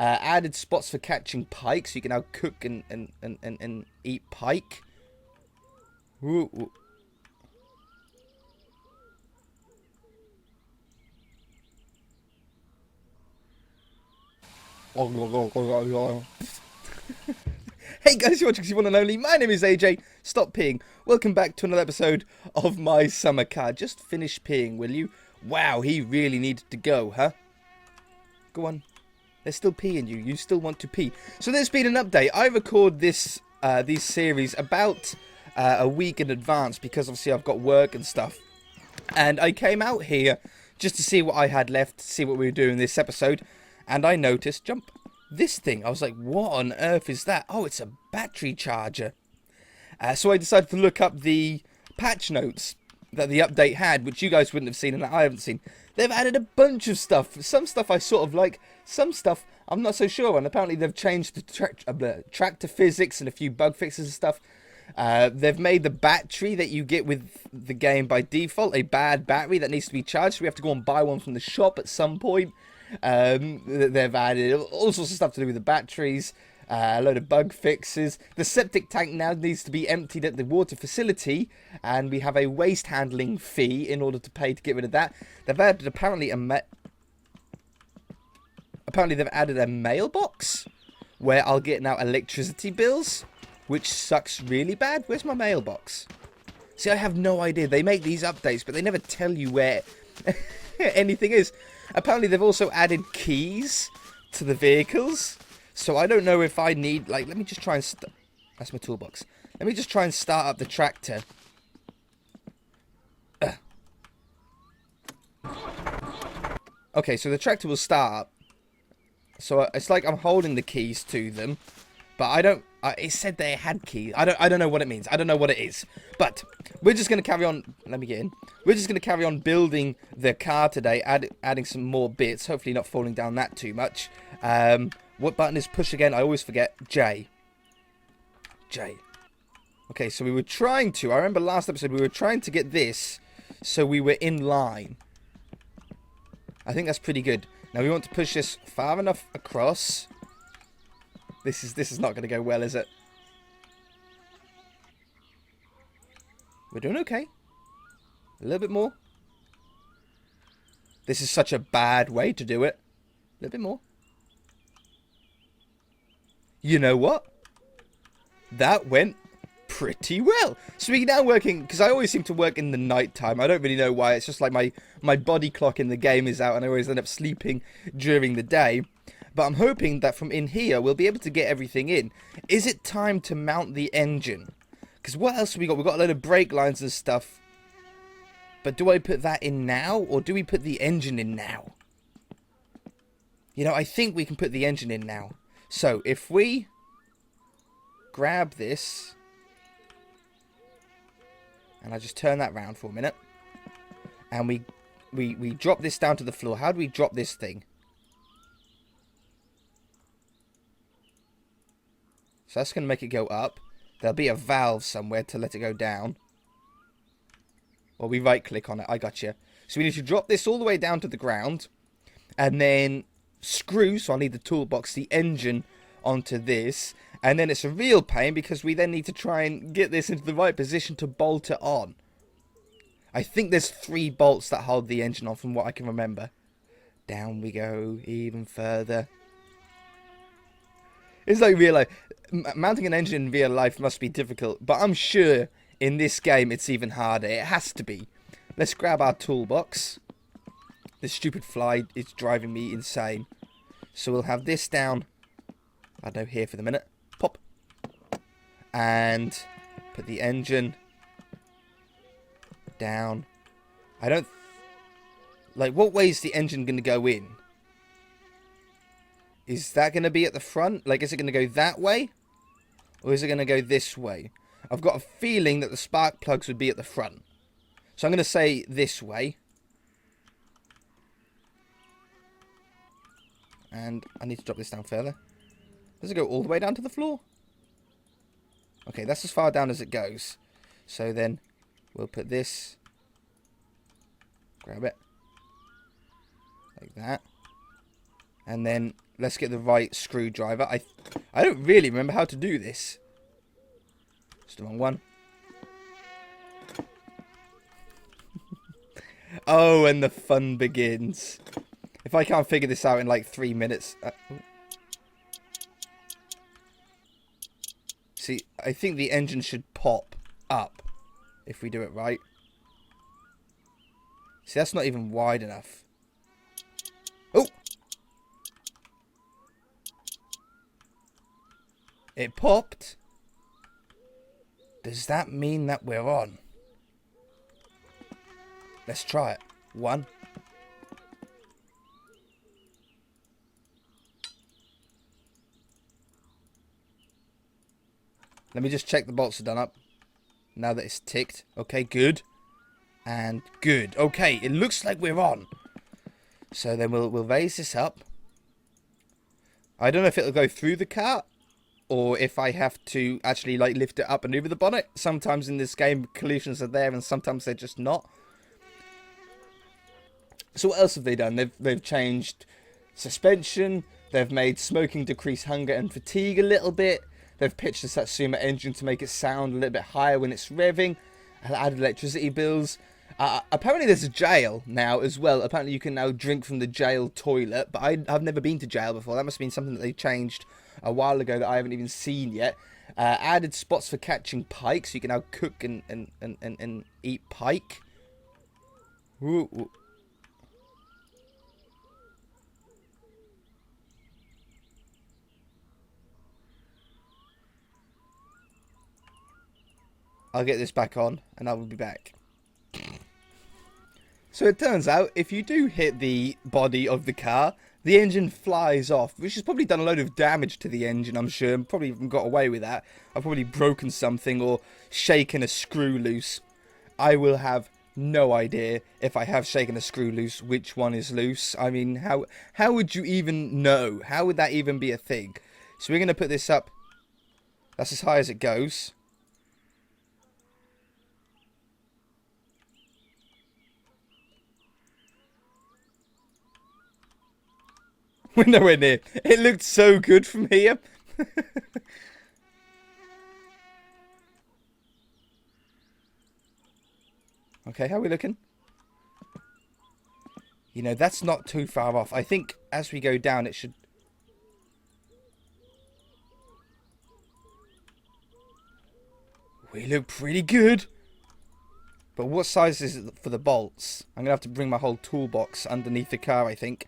Added spots for catching pike, so you can now cook and eat pike. Ooh, ooh. Hey guys, you're watching One and Only. My name is AJ. Stop peeing. Welcome back to another episode of my summer car. Just finish peeing, will you? Wow, he really needed to go, huh? Go on. There's still pee in you. You still want to pee. So there's been an update. I record these series about a week in advance because obviously I've got work and stuff. And I came out here just to see what I had left, to see what we were doing this episode. And I noticed, jump, this thing. I was like, what on earth is that? Oh, it's a battery charger. So I decided to look up the patch notes that the update had, which you guys wouldn't have seen and that I haven't seen. They've added a bunch of stuff. Some stuff I sort of like, some stuff I'm not so sure on. Apparently they've changed the tractor physics and a few bug fixes and stuff. They've made the battery that you get with the game by default a bad battery that needs to be charged. So we have to go and buy one from the shop at some point. They've added all sorts of stuff to do with the batteries. A load of bug fixes. The septic tank now needs to be emptied at the water facility, and we have a waste handling fee in order to pay to get rid of that. They've added apparently they've added a mailbox where I'll get now electricity bills, which sucks really bad. Where's my mailbox? See, I have no idea. They make these updates, but they never tell you where anything is. Apparently, they've also added keys to the vehicles. So I don't know if I need, like, let me just try and, that's my toolbox. Let me just try and start up the tractor. Okay, so the tractor will start up. So it's like I'm holding the keys to them. But I don't, it said they had keys. I don't know what it means. I don't know what it is. But we're just going to carry on, let me get in. We're just going to carry on building the car today, adding some more bits. Hopefully not falling down that too much. What button is push again? I always forget. J. J. Okay, so we were trying to... I remember last episode we were trying to get this so we were in line. I think that's pretty good. Now we want to push this far enough across. This is not going to go well, is it? We're doing okay. A little bit more. This is such a bad way to do it. A little bit more. You know what? That went pretty well. So we're now working, because I always seem to work in the night time. I don't really know why. It's just like my body clock in the game is out and I always end up sleeping during the day. But I'm hoping that from in here, we'll be able to get everything in. Is it time to mount the engine? Because what else have we got? We've got a load of brake lines and stuff. But do I put that in now? Or do we put the engine in now? You know, I think we can put the engine in now. So, if we grab this, and I just turn that round for a minute, and we drop this down to the floor. How do we drop this thing? So that's going to make it go up. There'll be a valve somewhere to let it go down. Or we right click on it. I got you. So we need to drop this all the way down to the ground, and then screw, so I'll need the toolbox, the engine onto this, and then it's a real pain because we then need to try and get this into the right position to bolt it on. I think there's 3 bolts that hold the engine on from what I can remember. Down we go, even further. It's like real life. Mounting an engine in real life must be difficult, but I'm sure in this game it's even harder. It has to be. Let's grab our toolbox. This stupid fly is driving me insane. So we'll have this down, I don't know, here for the minute. Pop. And put the engine down. I don't... Like, what way is the engine going to go in? Is that going to be at the front? Like, is it going to go that way? Or is it going to go this way? I've got a feeling that the spark plugs would be at the front. So I'm going to say this way. And I need to drop this down further. Does it go all the way down to the floor? Okay, that's as far down as it goes. So then we'll put this. Grab it. Like that. And then let's get the right screwdriver. I don't really remember how to do this. It's the wrong one. Oh, and the fun begins. If I can't figure this out in like 3 minutes... See, I think the engine should pop up if we do it right. See, that's not even wide enough. Oh! It popped. Does that mean that we're on? Let's try it. 1. Let me just check the bolts are done up. Now that it's ticked. Okay, good. And good. Okay, it looks like we're on. So then we'll raise this up. I don't know if it'll go through the car, or if I have to actually like lift it up and over the bonnet. Sometimes in this game collisions are there and sometimes they're just not. So what else have they done? They've changed suspension. They've made smoking decrease hunger and fatigue a little bit. They've pitched the Satsuma engine to make it sound a little bit higher when it's revving. Added electricity bills. Apparently there's a jail now as well. Apparently you can now drink from the jail toilet. But I've never been to jail before. That must have been something that they changed a while ago that I haven't even seen yet. Added spots for catching pike. So you can now cook and eat pike. Ooh, ooh. I'll get this back on and I will be back. So it turns out if you do hit the body of the car, the engine flies off, which has probably done a load of damage to the engine, I'm sure. Probably even got away with that. I've probably broken something or shaken a screw loose. I will have no idea if I have shaken a screw loose, which one is loose. I mean, how would you even know? How would that even be a thing? So we're going to put this up. That's as high as it goes. We're nowhere near. It looked so good from here. Okay, how are we looking? You know, that's not too far off. I think as we go down, it should... We look pretty good. But what size is it for the bolts? I'm going to have to bring my whole toolbox underneath the car, I think.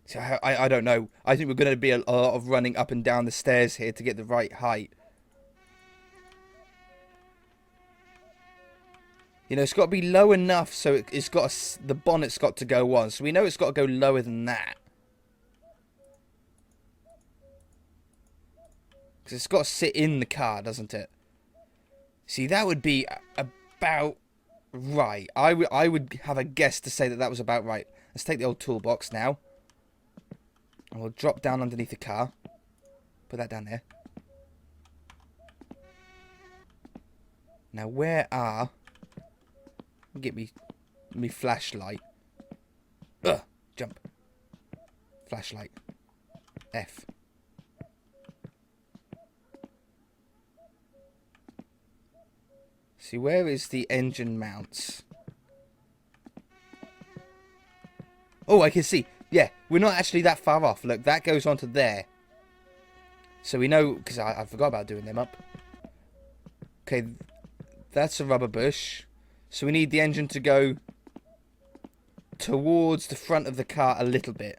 So I don't know. I think we're going to be a lot of running up and down the stairs here to get the right height. You know, it's got to be low enough so it's got the bonnet's got to go on. So we know it's got to go lower than that. Because it's got to sit in the car, doesn't it? See, that would be about right. I would have a guess to say that that was about right. Let's take the old toolbox now. And we'll drop down underneath the car. Put that down there. Now, where are... Get me flashlight. Ugh, jump. Flashlight. F. See, where is the engine mounts? Oh, I can see. Yeah, we're not actually that far off. Look, that goes onto there. So we know, because I forgot about doing them up. Okay, that's a rubber bush. So we need the engine to go towards the front of the car a little bit.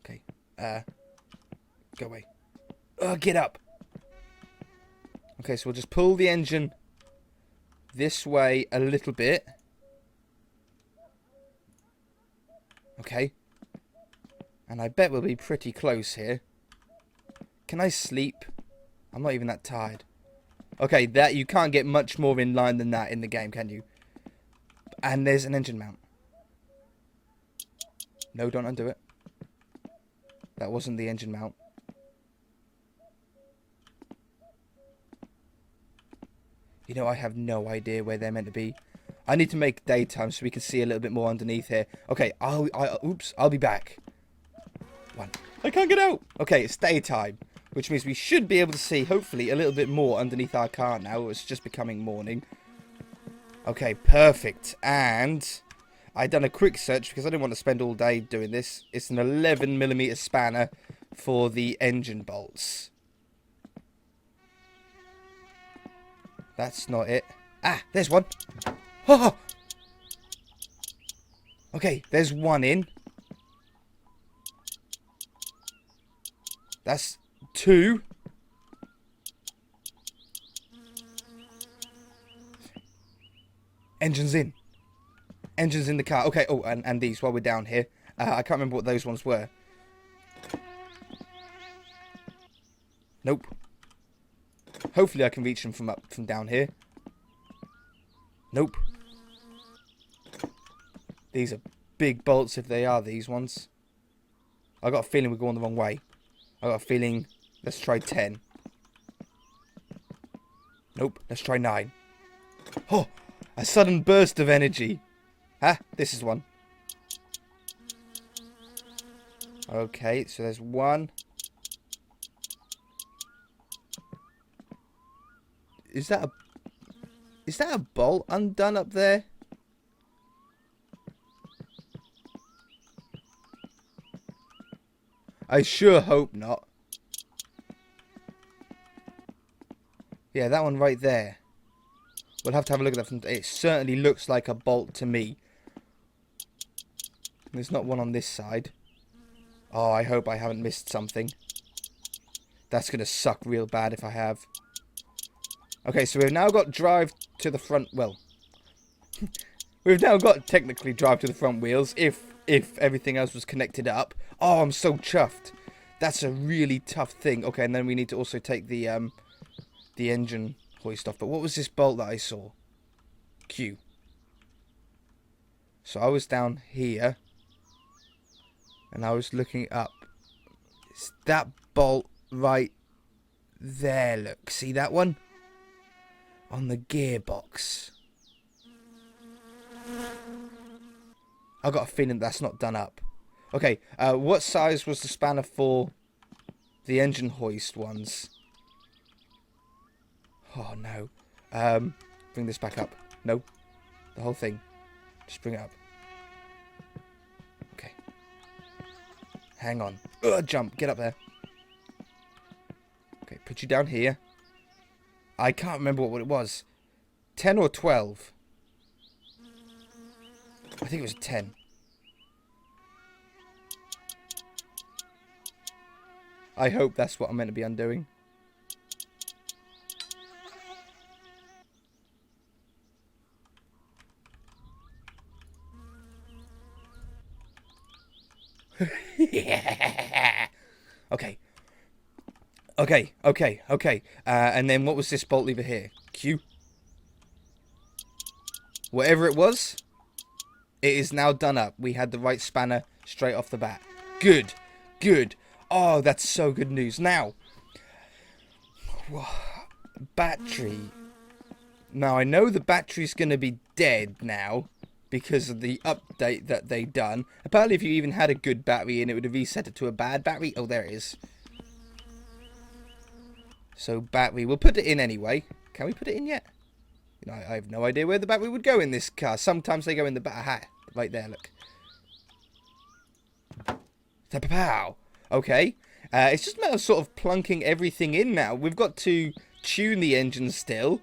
Okay, go away. Get up. Okay, so we'll just pull the engine this way a little bit. Okay. And I bet we'll be pretty close here. Can I sleep? I'm not even that tired. Okay, that you can't get much more in line than that in the game, can you? And there's an engine mount. No, don't undo it. That wasn't the engine mount. You know, I have no idea where they're meant to be. I need to make daytime so we can see a little bit more underneath here. Okay, oops, I'll be back. One. I can't get out. Okay, it's daytime, which means we should be able to see, hopefully, a little bit more underneath our car now. It's just becoming morning. Okay, perfect. And I done a quick search because I didn't want to spend all day doing this. It's an 11mm spanner for the engine bolts. That's not it. Ah, there's one. Oh! Okay, there's one in. That's two. Engine's in. Engine's in the car. Okay, oh, and these while we're down here. I can't remember what those ones were. Nope. Hopefully I can reach them from down here. Nope. These are big bolts if they are these ones. I got a feeling we're going the wrong way. I got a feeling... Let's try 10. Nope. Let's try 9. Oh! A sudden burst of energy. Ah, this is one. Okay, so there's one. Is that a bolt undone up there? I sure hope not. Yeah, that one right there. We'll have to have a look at that. It certainly looks like a bolt to me. There's not one on this side. Oh, I hope I haven't missed something. That's going to suck real bad if I have. Okay, so we've now got drive to the front... Well, we've now got technically drive to the front wheels if everything else was connected up. Oh, I'm so chuffed. That's a really tough thing. Okay, and then we need to also take the engine hoist off. But what was this bolt that I saw? Q. So I was down here. And I was looking up. It's that bolt right there, look. See that one? On the gearbox. I got a feeling that's not done up. Okay, what size was the spanner for the engine hoist ones? Oh, no. Bring this back up. No. The whole thing. Just bring it up. Okay. Hang on. Jump. Get up there. Okay, put you down here. I can't remember what it was. 10 or 12? I think it was 10. I hope that's what I'm meant to be undoing. Yeah. Okay. Okay. And then what was this bolt lever here? Q. Whatever it was, it is now done up. We had the right spanner straight off the bat. Good. Good. Oh, that's so good news. Now, battery. Now, I know the battery's going to be dead now because of the update that they done. Apparently, if you even had a good battery in, it would have reset it to a bad battery. Oh, there it is. So, battery. We'll put it in anyway. Can we put it in yet? You know, I have no idea where the battery would go in this car. Sometimes they go in the back. Aha, right there, look. Pow. Okay. It's just a matter of sort of plunking everything in now. We've got to tune the engine still.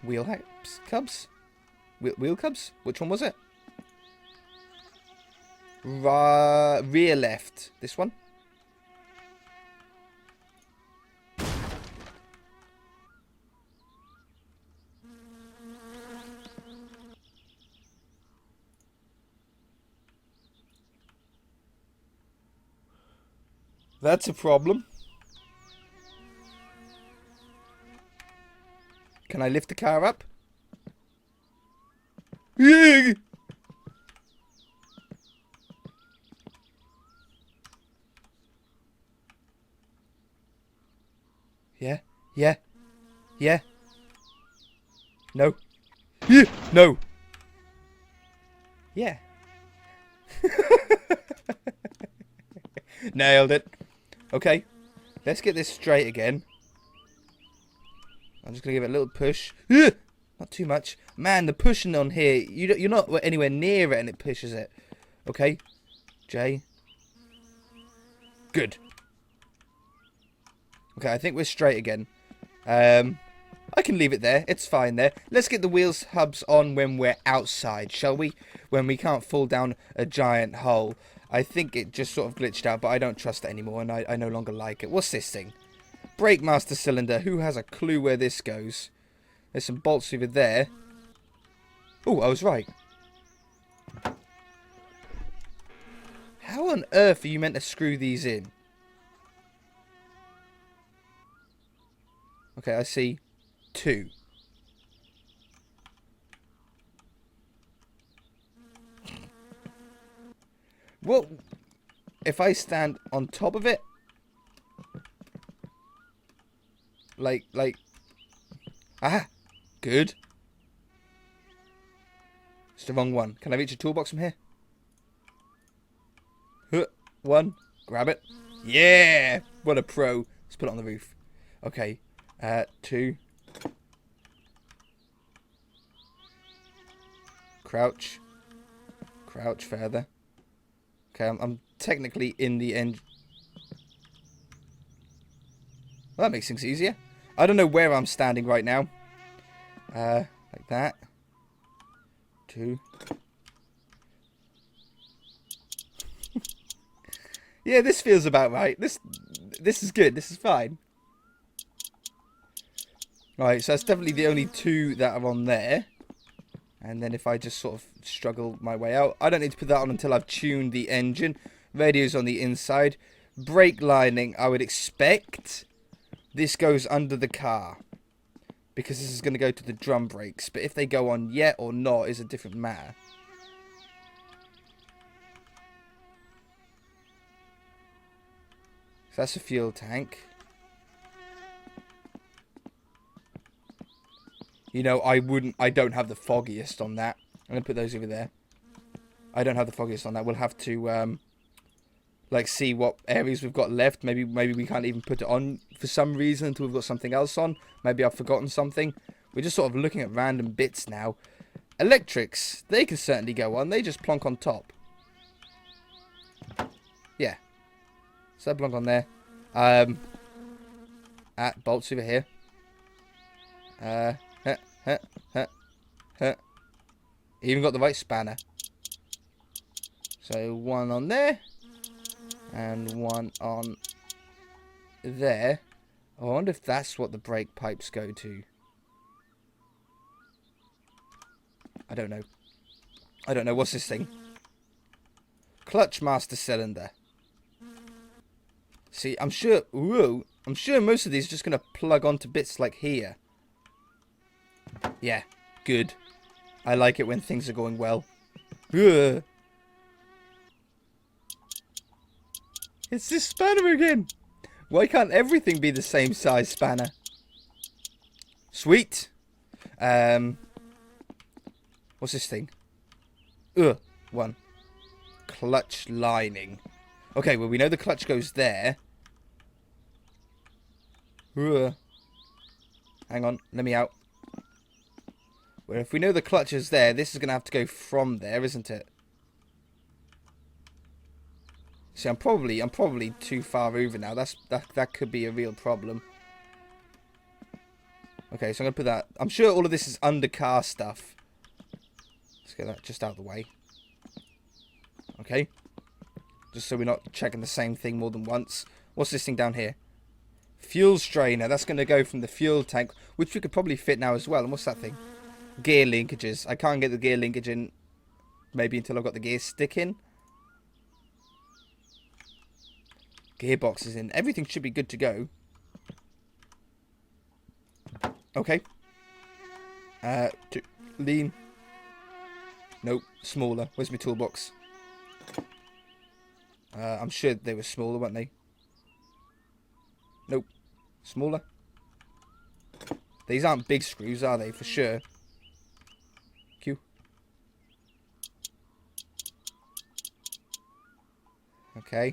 Wheel cubs? Wheel cubs? Which one was it? Rear left. This one? That's a problem. Can I lift the car up? Yeah. Yeah. No. No. Yeah. Nailed it. Okay. Let's get this straight again. I'm just going to give it a little push. Not too much. Man, the pushing on here, you're not anywhere near it and it pushes it. Okay. J. Good. Okay, I think we're straight again. I can leave it there. It's fine there. Let's get the wheels hubs on when we're outside, shall we? When we can't fall down a giant hole. I think it just sort of glitched out, but I don't trust it anymore, and I no longer like it. What's this thing? Brake master cylinder. Who has a clue where this goes? There's some bolts over there. Oh, I was right. How on earth are you meant to screw these in? Okay, I see 2. What if I stand on top of it? Like, ah, good. It's the wrong one. Can I reach a toolbox from here? 1, grab it. Yeah, what a pro. Let's put it on the roof. Okay, 2. Crouch. Crouch further. Okay, I'm technically in the end. Well, that makes things easier. I don't know where I'm standing right now. Like that. 2. Yeah, this feels about right. This is good. This is fine. Right, so that's definitely the only 2 that are on there. And then if I just sort of struggle my way out. I don't need to put that on until I've tuned the engine. Radio's on the inside. Brake lining, I would expect this goes under the car. Because this is going to go to the drum brakes. But if they go on yet or not is a different matter. So that's a fuel tank. You know, I don't have the foggiest on that. I'm going to put those over there. I don't have the foggiest on that. We'll have to, like, see what areas we've got left. Maybe we can't even put it on for some reason until we've got something else on. Maybe I've forgotten something. We're just sort of looking at random bits now. Electrics, they can certainly go on. They just plonk on top. Yeah. So plonk on there. Bolts over here. Even got the right spanner. So 1 on there. And 1 on there. I wonder if that's what the brake pipes go to. I don't know. I don't know. What's this thing? Clutch master cylinder. See, I'm sure... Ooh, I'm sure most of these are just going to plug onto bits like here. Yeah, good. I like it when things are going well. Ugh. It's this spanner again. Why can't everything be the same size spanner? Sweet. What's this thing? 1. Clutch lining. Okay, well, we know the clutch goes there. Hang on, let me out. Well, if we know the clutch is there, this is going to have to go from there, isn't it? See, I'm probably too far over now. That could be a real problem. Okay, so I'm going to put that... I'm sure all of this is under car stuff. Let's get that just out of the way. Okay. Just so we're not checking the same thing more than once. What's this thing down here? Fuel strainer. That's going to go from the fuel tank, which we could probably fit now as well. And what's that thing? Gear linkages. I can't get the gear linkage in maybe until I've got the gear stick in. Gearbox is in. Everything should be good to go. Okay. Lean. Nope. Smaller. Where's my toolbox? I'm sure they were smaller, weren't they? Nope. Smaller. These aren't big screws, are they? For sure. Okay.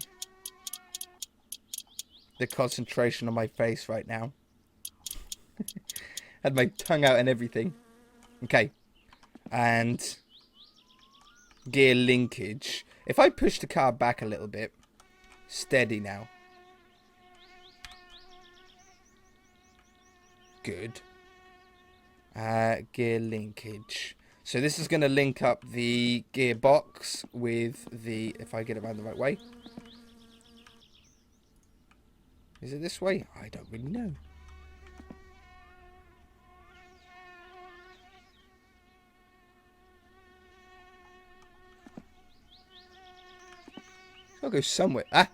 The concentration on my face right now. Had my tongue out and everything. Okay. And gear linkage. If I push the car back a little bit. Steady now. Good. Gear linkage. So this is going to link up the gearbox with the... If I get it around the right way. Is it this way? I don't really know. I'll go somewhere. Ah!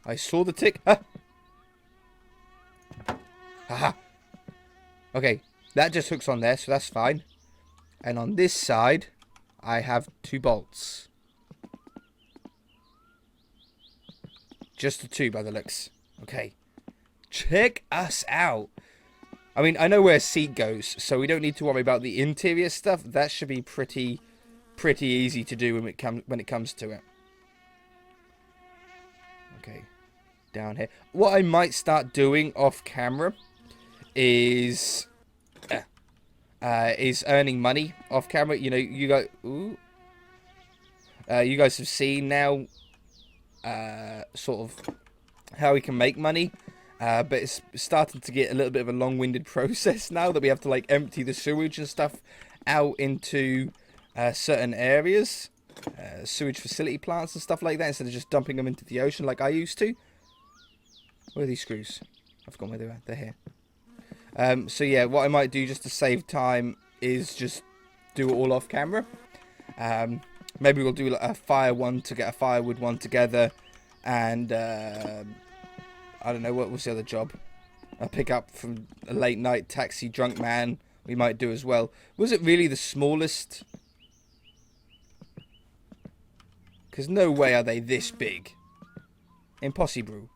I saw the tick. Ah! Haha! Okay, that just hooks on there, so that's fine. And on this side, I have 2 bolts. Just the 2 by the looks. Okay. Check us out. I mean, I know where a seat goes, so we don't need to worry about the interior stuff. That should be pretty easy to do when it comes to it. Okay. Down here. What I might start doing off camera is earning money off camera. You know, you guys have seen now sort of how we can make money, but it's starting to get a little bit of a long-winded process now that we have to like empty the sewage and stuff out into certain areas, sewage facility plants and stuff like that, instead of just dumping them into the ocean like I used to. Where are these screws? I've forgotten where they were. They're here. So yeah, what I might do just to save time is just do it all off camera. Maybe we'll do like a fire one to get a firewood one together, and I don't know, what was the other job? A pick up from a late night taxi drunk man we might do as well. Was it really the smallest? Because no way are they this big. Impossible.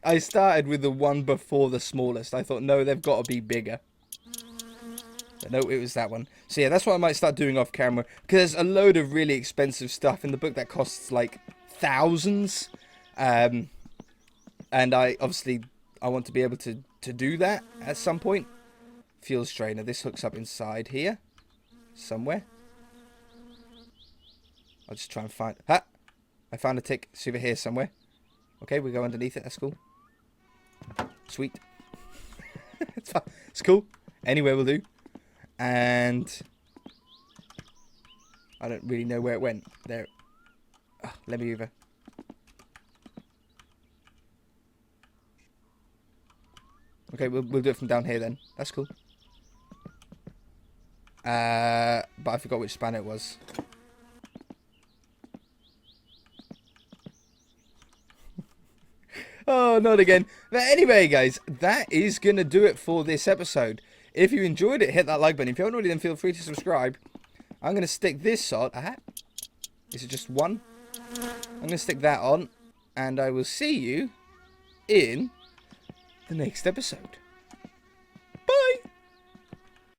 I started with the one before the smallest. I thought, no, they've got to be bigger. But no, it was that one. So yeah, that's what I might start doing off camera. Because there's a load of really expensive stuff in the book that costs like thousands. And I want to be able to do that at some point. Fuel strainer. This hooks up inside here. Somewhere. I'll just try and find... Ha! I found a tick. It's over here somewhere. Okay, we go underneath it. That's cool. Sweet. It's fine. It's cool. Anywhere will do. And I don't really know where it went. There. Oh, let me over. Okay, we'll do it from down here then. That's cool. But I forgot which span it was. Oh, not again. But anyway, guys, that is going to do it for this episode. If you enjoyed it, hit that like button. If you haven't already, then feel free to subscribe. I'm going to stick this on. Is it just one? I'm going to stick that on. And I will see you in the next episode.